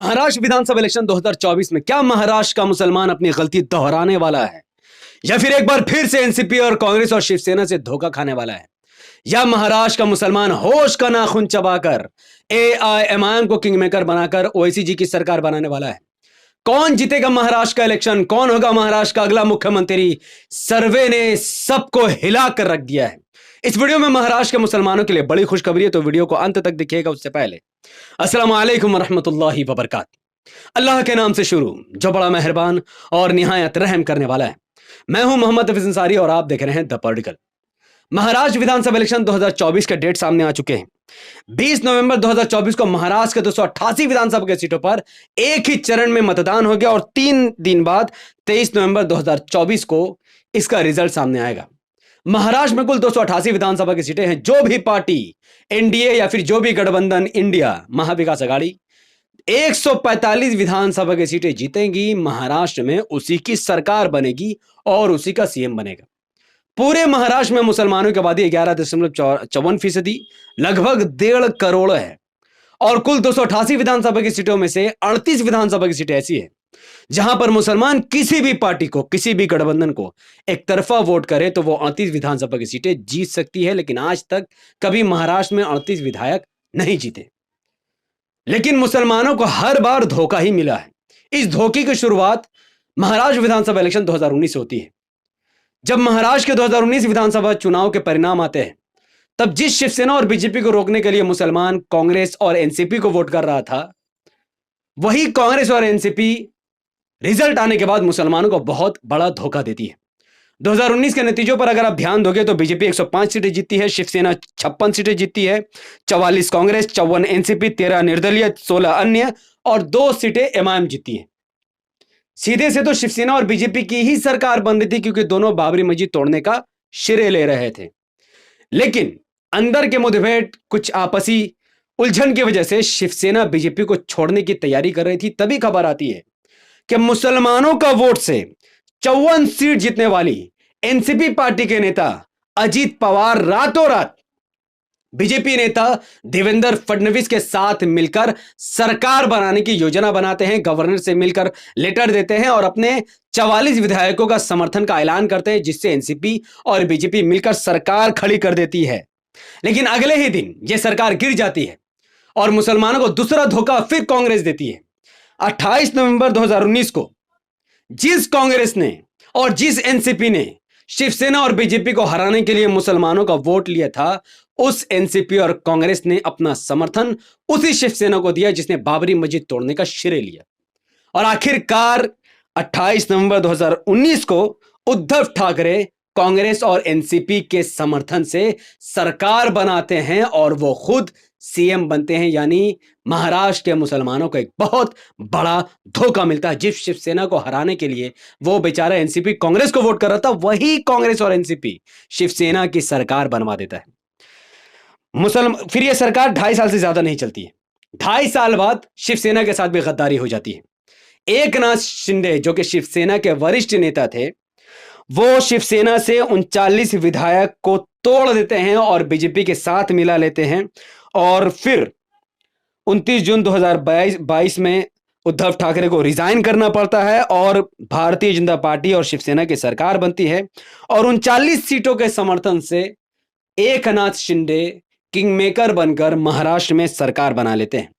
महाराष्ट्र विधानसभा election 2024 में क्या महाराष्ट्र का मुसलमान अपनी गलती दोहराने वाला है, या फिर एक बार फिर से एनसीपी और कांग्रेस और शिवसेना से धोखा खाने वाला है, या महाराष्ट्र का मुसलमान होश का नाखून चबाकर एआईएमआईएम को किंगमेकर बनाकर ओवैसी जी की सरकार बनाने वाला है? कौन जीतेगा महाराष्ट्र का इलेक्शन, कौन होगा महाराष्ट्र का अगला मुख्यमंत्री? सर्वे ने सबको हिला कर रख दिया है। इस वीडियो में महाराष्ट्र के मुसलमानों के लिए बड़ी खुशखबरी है, तो वीडियो को अंत तक देखिएगा। उससे पहले अस्सलाम वालेकुम रहमतुल्लाहि व बरकातहू। अल्लाह के नाम से शुरू, जो बड़ा मेहरबान और निहायत रहम करने वाला है। मैं हूं मोहम्मद हफीज अंसारी और आप देख रहे हैं the political. Maharashtra Vidhan Sabha election 2024 के डेट सामने आ चुके हैं। 20 नवंबर 2024 को महाराष्ट्र के 288 विधानसभा के सीटों पर एक ही चरण में मतदान हो गया और 3 दिन बाद 23 नवंबर 2024 को इसका रिजल्ट सामने आएगा। महाराष्ट्र में कुल 288 विधानसभा की सीटें हैं। जो भी पार्टी एनडीए या फिर जो भी गठबंधन इंडिया महाविकास अघाड़ी 145 विधानसभा की सीटें जीतेंगी, महाराष्ट्र में उसी की सरकार बनेगी और उसी का सीएम बनेगा। पूरे महाराष्ट्र में मुसलमानों की आबादी 11.54%, लगभग 1.5 करोड़ है और कुल 288 विधानसभा की सीटों में से 38 विधानसभा की सीटें ऐसी है जहां पर मुसलमान किसी भी पार्टी को, किसी भी गठबंधन को एक तरफा वोट करे तो वो 38 विधानसभा की सीटें जीत सकती है। लेकिन आज तक कभी महाराष्ट्र में 38 विधायक नहीं जीते। लेकिन मुसलमानों को हर बार धोखा ही मिला है। इस धोखे की शुरुआत महाराष्ट्र विधानसभा इलेक्शन 2019 से होती है। जब महाराष्ट्र के 2019 विधानसभा चुनाव के परिणाम आते हैं, तब जिस शिवसेना और बीजेपी को रोकने के लिए मुसलमान कांग्रेस और एनसीपी को वोट कर रहा था, वही कांग्रेस और एनसीपी रिजल्ट आने के बाद मुसलमानों को बहुत बड़ा धोखा देती है। 2019 के नतीजों पर अगर आप ध्यान दोगे तो बीजेपी 105 सीटें जीतती है, शिवसेना 56 सीटें जीतती है, 44 कांग्रेस, 54 एनसीपी, 13 निर्दलीय, 16 अन्य और 2 सीटें एमआईएम जीतती है। सीधे से तो शिवसेना और बीजेपी की ही सरकार बन रही थी, क्योंकि दोनों बाबरी मस्जिद तोड़ने का श्रेय ले रहे थे। लेकिन अंदर के मुठभेड़, कुछ आपसी उलझन की वजह से शिवसेना बीजेपी को छोड़ने की तैयारी कर रही थी। तभी खबर आती है कि मुसलमानों का वोट से 54 सीट जीतने वाली एनसीपी पार्टी के नेता अजीत पवार रातों रात बीजेपी नेता देवेंद्र फडणवीस के साथ मिलकर सरकार बनाने की योजना बनाते हैं, गवर्नर से मिलकर लेटर देते हैं और अपने 44 विधायकों का समर्थन का ऐलान करते हैं, जिससे एनसीपी और बीजेपी मिलकर सरकार खड़ी कर देती है। लेकिन अगले ही दिन यह सरकार गिर जाती है और मुसलमानों को दूसरा धोखा फिर कांग्रेस देती है। 28 नवंबर 2019 को जिस कांग्रेस ने और जिस एनसीपी ने शिवसेना और बीजेपी को हराने के लिए मुसलमानों का वोट लिया था, उस एनसीपी और कांग्रेस ने अपना समर्थन उसी शिवसेना को दिया जिसने बाबरी मस्जिद तोड़ने का श्रेय लिया। और आखिरकार 28 नवंबर 2019 को उद्धव ठाकरे कांग्रेस और एनसीपी के समर्थन से सरकार बनाते हैं और वो खुद सीएम बनते हैं। यानी महाराष्ट्र के मुसलमानों को एक बहुत बड़ा धोखा मिलता है। जिस शिवसेना को हराने के लिए वो बेचारा एनसीपी कांग्रेस को वोट कर रहा था, वही कांग्रेस और एनसीपी शिवसेना की सरकार बनवा देता है। फिर यह सरकार 2.5 साल से ज्यादा नहीं चलती है। 2.5 साल बाद शिवसेना के साथ भी गद्दारी हो जाती है। एकनाथ शिंदे, जो कि शिवसेना के वरिष्ठ नेता थे, वो शिवसेना से 39 विधायक को तोड़ देते हैं और बीजेपी के साथ मिला लेते हैं। और फिर 29 जून 2022 में उद्धव ठाकरे को रिजाइन करना पड़ता है और भारतीय जनता पार्टी और शिवसेना की सरकार बनती है। और 39 सीटों के समर्थन से एकनाथ शिंदे किंगमेकर बनकर महाराष्ट्र में सरकार बना लेते हैं।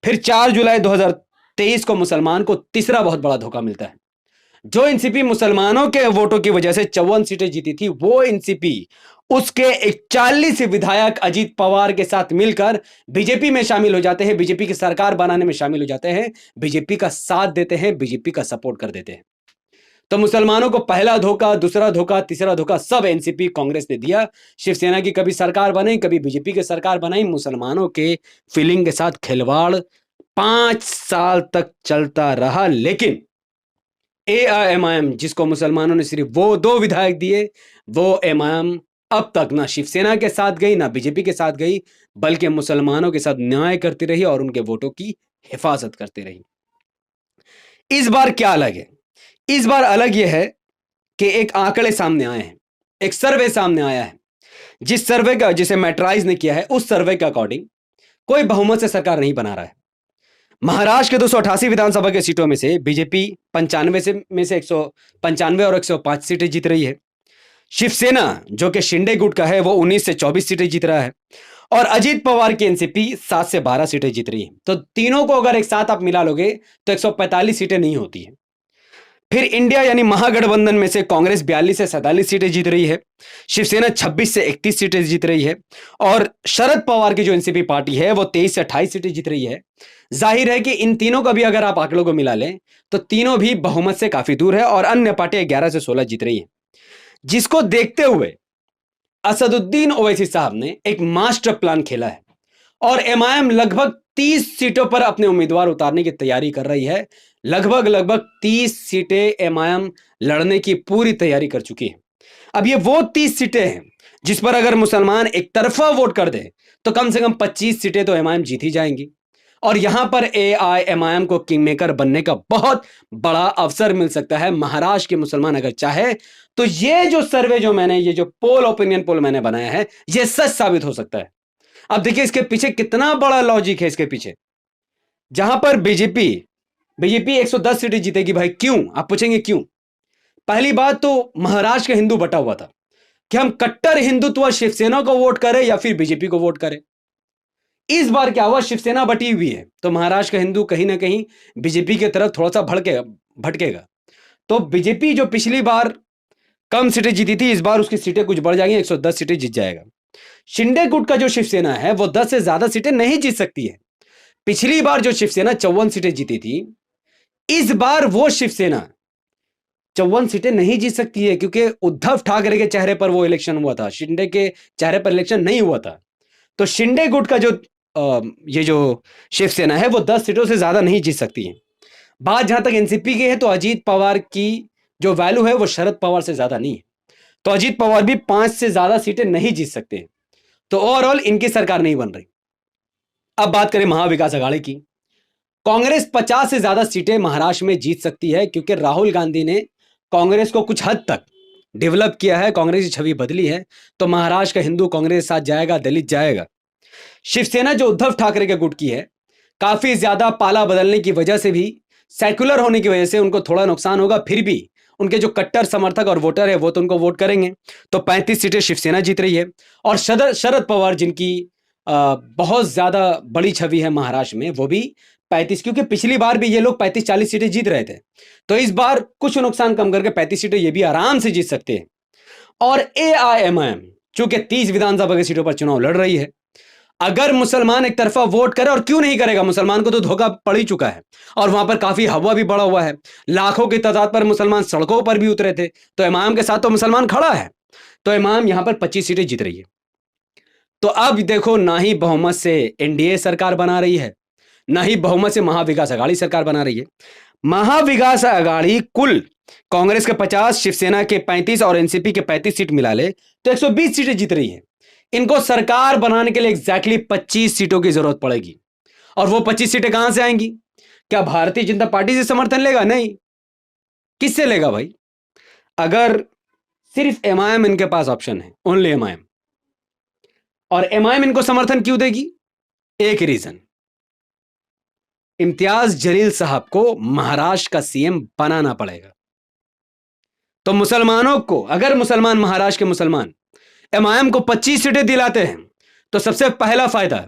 फिर 4 जुलाई 2023 को मुसलमान को तीसरा बहुत बड़ा धोखा मिलता है। जो एनसीपी मुसलमानों के वोटों की वजह से 54 सीटें जीती थी, वो एनसीपी उसके 41 विधायक अजीत पवार के साथ मिलकर बीजेपी में शामिल हो जाते हैं, बीजेपी की सरकार बनाने में शामिल हो जाते हैं, बीजेपी का साथ देते हैं, बीजेपी का सपोर्ट कर देते हैं। तो मुसलमानों को पहला धोखा, दूसरा धोखा, तीसरा धोखा सब एनसीपी कांग्रेस ने दिया। शिवसेना की कभी सरकार बनाई, कभी बीजेपी की सरकार बनाई। मुसलमानों के फीलिंग के साथ खिलवाड़ 5 साल तक चलता रहा। लेकिन एआईएमआईएम, जिसको मुसलमानों ने सिर्फ वो 2 विधायक दिए, वो एमआईएम अब तक ना शिवसेना के साथ गई ना बीजेपी के साथ गई, बल्कि मुसलमानों के साथ न्याय करती रही और उनके वोटों की हिफाजत करती रही। इस बार क्या अलग है? इस बार अलग यह है कि एक आंकड़े सामने आए हैं, एक सर्वे सामने आया है। जिस सर्वे का, जिसे मैट्राइज ने किया है, उस सर्वे के अकॉर्डिंग कोई बहुमत से सरकार नहीं बना रहा है। महाराष्ट्र के 288 विधानसभा के सीटों में से बीजेपी 95 में से 195 और 105 सीटें जीत रही है। शिवसेना जो कि शिंदे गुट का है वो 19 से 24 सीटें जीत रहा है और अजीत पवार की एनसीपी 7 से 12 सीटें जीत रही है। तो तीनों को अगर एक साथ आप मिला लोगे तो 145 सीटें नहीं होती है। फिर इंडिया यानी महागठबंधन में से कांग्रेस 42 से 47 सीटें जीत रही है, शिवसेना 26 से 31 सीटें जीत रही है और शरद पवार की जो एनसीपी पार्टी है वो 23 से 28 सीटें जीत रही है। जाहिर है कि इन तीनों का भी अगर आप आंकड़ों को मिला लें तो तीनों भी बहुमत से काफी दूर है और अन्य पार्टियां 11 से 16 जीत रही है। जिसको देखते हुए असदुद्दीन ओवैसी साहब ने एक मास्टर प्लान खेला है और एमआईएम लगभग 30 सीटों पर अपने उम्मीदवार उतारने की तैयारी कर रही है। लगभग 30 सीटें एमआईएम लड़ने की पूरी तैयारी कर चुकी है। अब ये वो 30 सीटें हैं जिस पर अगर मुसलमान एक तरफा वोट कर दे तो कम से कम 25 सीटें तो एमआईएम जीत ही जाएंगी और यहां पर एआईएमआईएम को किंग मेकर बनने का बहुत बड़ा अवसर मिल सकता है। महाराष्ट्र के मुसलमान अगर चाहे तो ये जो पोल ओपिनियन पोल मैंने बनाया है ये सच साबित हो सकता है। अब देखिए इसके पीछे कितना बड़ा लॉजिक है। इसके पीछे जहां पर बीजेपी 110 सीटें जीतेगी, भाई क्यों? आप पूछेंगे क्यों? पहली बात तो महाराष्ट्र का हिंदू बटा हुआ था कि हम कट्टर हिंदुत्व शिवसेना को वोट करें या फिर बीजेपी को वोट करें। इस बार क्या हुआ, शिवसेना बटी हुई है तो महाराष्ट्र का हिंदू कहीं ना कहीं बीजेपी की तरफ थोड़ा सा भटकेगा। तो बीजेपी जो पिछली बार कम सीटें जीती थी इस बार उसकी सीटें कुछ बढ़ जाएंगी, 110 सीटें जीत जाएगा। शिंदे गुट का जो शिवसेना है वो 10 से ज्यादा सीटें नहीं जीत सकती है। पिछली बार जो शिवसेना 54 सीटें जीती थी इस बार वो शिवसेना 54 सीटें नहीं जीत सकती है क्योंकि उद्धव ठाकरे के चेहरे पर वो इलेक्शन हुआ था, शिंदे के चेहरे पर इलेक्शन नहीं हुआ था। तो शिंदे गुट का ये जो शिवसेना है वो 10 सीटों से ज्यादा नहीं जीत सकती है। बात जहां तक एनसीपी की है तो अजीत पवार की जो वैल्यू है वो शरद पवार से ज्यादा नहीं है, तो अजीत पवार भी 5 से ज्यादा सीटें नहीं जीत सकते हैं। तो ओवरऑल इनकी सरकार नहीं बन रही। अब बात करें महाविकास अघाड़ी की, कांग्रेस 50 से ज्यादा सीटें महाराष्ट्र में जीत सकती है क्योंकि राहुल गांधी ने कांग्रेस को कुछ हद तक डेवलप किया है, कांग्रेस की छवि बदली है। तो महाराष्ट्र का हिंदू कांग्रेस के साथ जाएगा, दलित जाएगा। शिवसेना जो उद्धव ठाकरे के गुट की है काफी ज्यादा पाला बदलने की वजह से भी, सेक्युलर होने की वजह से उनको थोड़ा नुकसान होगा, फिर भी उनके जो कट्टर समर्थक और वोटर है वो तो उनको वोट करेंगे। तो 35 सीटें शिवसेना जीत रही है और शरद पवार जिनकी बहुत ज्यादा बड़ी छवि है महाराष्ट्र में वो भी 35, क्योंकि पिछली बार भी ये लोग 35-40 सीटें जीत रहे थे। तो इस बार कुछ नुकसान कम करके 35 सीटें ये भी आराम से जीत सकते हैं। और एआईएमआईएम चूंकि 30 विधानसभा की सीटों पर चुनाव लड़ रही है, अगर मुसलमान एक तरफा वोट करे, और क्यों नहीं करेगा, मुसलमान को तो धोखा पड़ ही चुका है और वहां पर काफी हवा भी बढ़ा हुआ है, लाखों की तादाद पर मुसलमान सड़कों पर भी उतरे थे, तो इमाम के साथ तो मुसलमान खड़ा है। तो इमाम यहां पर 25 सीटें जीत रही है। तो अब देखो, ना ही बहुमत से एनडीए सरकार बना रही है, ना ही बहुमत से महाविकास अघाड़ी सरकार बना रही है। महाविकास अघाड़ी कुल कांग्रेस के 50, शिवसेना के 35 और एनसीपी के 35 सीट मिला ले तो 120 सीटें जीत रही है। इनको सरकार बनाने के लिए एग्जैक्टली 25 सीटों की जरूरत पड़ेगी। और वो 25 सीटें कहां से आएंगी? क्या भारतीय जनता पार्टी से समर्थन लेगा? नहीं। किससे लेगा भाई? अगर सिर्फ एमआईएम इनके पास ऑप्शन है, ओनली एमआईएम, और एमआईएम इनको समर्थन क्यों देगी? एक रीजन, इम्तियाज जलील साहब को महाराष्ट्र का सीएम बनाना पड़ेगा। तो मुसलमानों को, अगर मुसलमान, महाराष्ट्र के मुसलमान एमआईएम को 25 सीटें दिलाते हैं तो सबसे पहला फायदा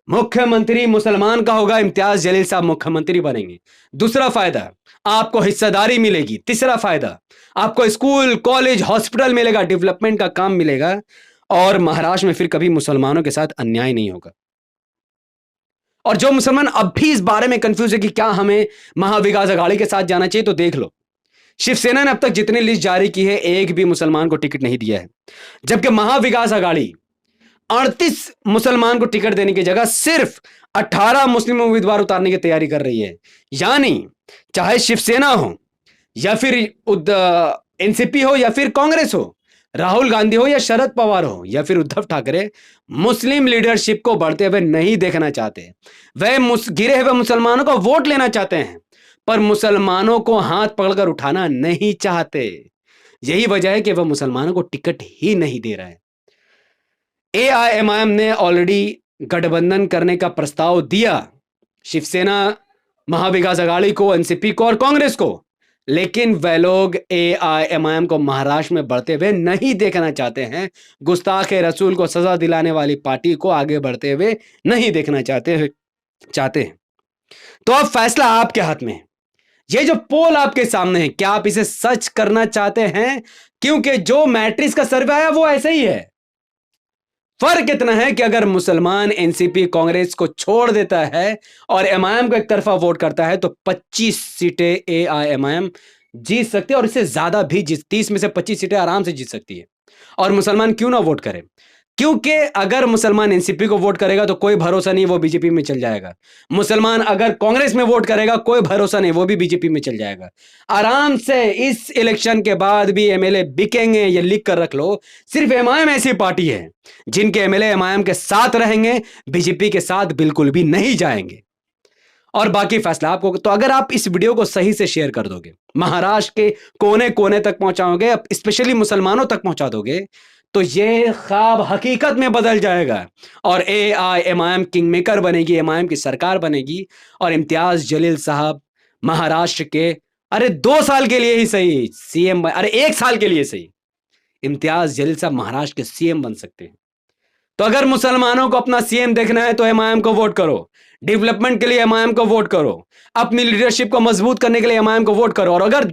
मुख्यमंत्री मुसलमान का होगा, इम्तियाज जलील साहब मुख्यमंत्री बनेंगे। दूसरा फायदा, आपको हिस्सेदारी मिलेगी। तीसरा फायदा, आपको स्कूल, कॉलेज, हॉस्पिटल मिलेगा, डेवलपमेंट का काम मिलेगा और महाराष्ट्र में फिर कभी मुसलमानों के साथ अन्याय नहीं होगा। और जो मुसलमान अब भी इस बारे में कंफ्यूज है कि क्या हमें महाविकास अघाड़ी के साथ जाना चाहिए, तो देख लो, शिवसेना ने अब तक जितनी लिस्ट जारी की है एक भी मुसलमान को टिकट नहीं दिया है, जबकि महाविकास अघाड़ी 38 मुसलमान को टिकट देने की जगह सिर्फ 18 मुस्लिम उम्मीदवार उतारने की तैयारी कर रही है। यानी चाहे शिवसेना हो या फिर एनसीपी हो या फिर कांग्रेस हो, राहुल गांधी हो या शरद पवार हो या फिर उद्धव ठाकरे, मुस्लिम लीडरशिप को बढ़ते हुए नहीं देखना चाहते। वह गिरे हुए मुसलमानों का वोट लेना चाहते हैं पर मुसलमानों को हाथ पकड़कर उठाना नहीं चाहते। यही वजह है कि वह मुसलमानों को टिकट ही नहीं दे रहा है। एआईएमआईएम ने ऑलरेडी गठबंधन करने का प्रस्ताव दिया, शिवसेना महाविकास अघाड़ी को, एनसीपी को और कांग्रेस को। लेकिन वे लोग एआईएमआईएम को महाराष्ट्र में बढ़ते हुए नहीं देखना चाहते हैं। गुस्ताख रसूल को सजा दिलाने वाली पार्टी को आगे बढ़ते हुए नहीं देखना चाहते हैं। तो अब फैसला आपके हाथ में है। ये जो पोल आपके सामने है, क्या आप इसे सच करना चाहते हैं? क्योंकि जो मैट्रिक्स का सर्वे आया वो ऐसा ही है। फर्क इतना है कि अगर मुसलमान एनसीपी कांग्रेस को छोड़ देता है और एमआईएम को एक तरफा वोट करता है तो 25 सीटें एआईएमआईएम जीत सकती है, और इससे ज्यादा भी 30 में से 25 सीटें आराम से जीत सकती है। और मुसलमान क्यों ना वोट करे? क्योंकि अगर मुसलमान एनसीपी को वोट करेगा तो कोई भरोसा नहीं वो बीजेपी में चल जाएगा। मुसलमान अगर कांग्रेस में वोट करेगा कोई भरोसा नहीं वो भी बीजेपी में चल जाएगा। आराम से इस इलेक्शन के बाद भी एमएलए बिकेंगे, ये लिख कर रख लो। सिर्फ एमआईएम ऐसी पार्टी है जिनके एमएलए एमआईएम के साथ रहेंगे, बीजेपी के साथ बिल्कुल भी नहीं जाएंगे। और बाकी फैसला आपको। तो अगर आप इस वीडियो को सही से शेयर कर दोगे, महाराष्ट्र के कोने कोने तक पहुंचाओगे, स्पेशली मुसलमानों तक पहुंचा दोगे, तो ये ख्वाब हकीकत में बदल जाएगा और एआईएमआईएम किंग मेकर बनेगी, एमआईएम की सरकार बनेगी। और इम्तियाज जलील साहब महाराष्ट्र के, अरे 2 साल के लिए ही सही सीएम, अरे 1 साल के लिए सही, इम्तियाज जलील साहब महाराष्ट्र के सीएम बन सकते हैं। तो अगर मुसलमानों को अपना सीएम देखना है तो एमआईएम को वोट करो, डेवलपमेंट के लिए एमआईएम को वोट करो, अपनी लीडरशिप को मजबूत करने के लिए एमआईएम को वोट करो। और अगर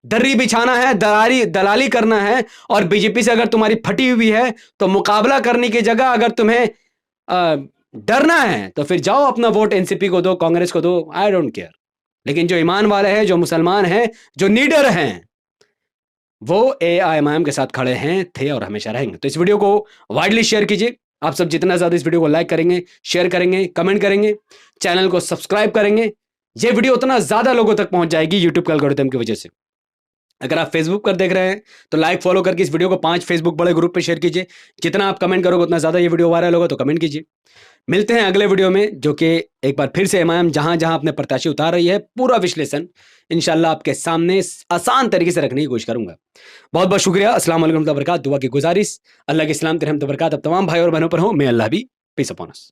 दर्री बिछाना है, दलाली करना है और बीजेपी से अगर तुम्हारी फटी हुई है तो मुकाबला करने की जगह अगर तुम्हें डरना है तो फिर जाओ अपना वोट एनसीपी को दो, कांग्रेस को दो, आई डोंट केयर। लेकिन जो ईमान वाले हैं, जो मुसलमान हैं, जो नीडर हैं, वो एआईएमआईएम के साथ खड़े हैं, थे और हमेशा रहेंगे। तो इस वीडियो को वाइडली शेयर कीजिए। आप सब जितना ज्यादा इस वीडियो को लाइक करेंगे, शेयर करेंगे, कमेंट करेंगे, चैनल को सब्सक्राइब करेंगे, ये वीडियो उतना ज्यादा लोगों तक पहुंच जाएगी यूट्यूब के एल्गोरिथम की वजह से। अगर आप फेसबुक पर देख रहे हैं तो लाइक फॉलो करके इस वीडियो को 5 फेसबुक बड़े ग्रुप पे शेयर कीजिए। जितना आप कमेंट करोगे उतना ज्यादा ये वीडियो वायरल होगा, तो कमेंट कीजिए। मिलते हैं अगले वीडियो में, जो कि एक बार फिर से एमआईएम जहां जहां अपने प्रत्याशी उतार रही है, पूरा विश्लेषण इंशाल्लाह आपके सामने आसान तरीके से रखने की कोशिश करूंगा। बहुत बहुत शुक्रिया। अस्सलाम वालेकुम व बरकात। दुआ की गुजारिश, अल्लाह के सलाम रहमत बरकात अब तमाम भाई और बहनों पर हो। मे अल्लाह भी पीस अपॉन अस।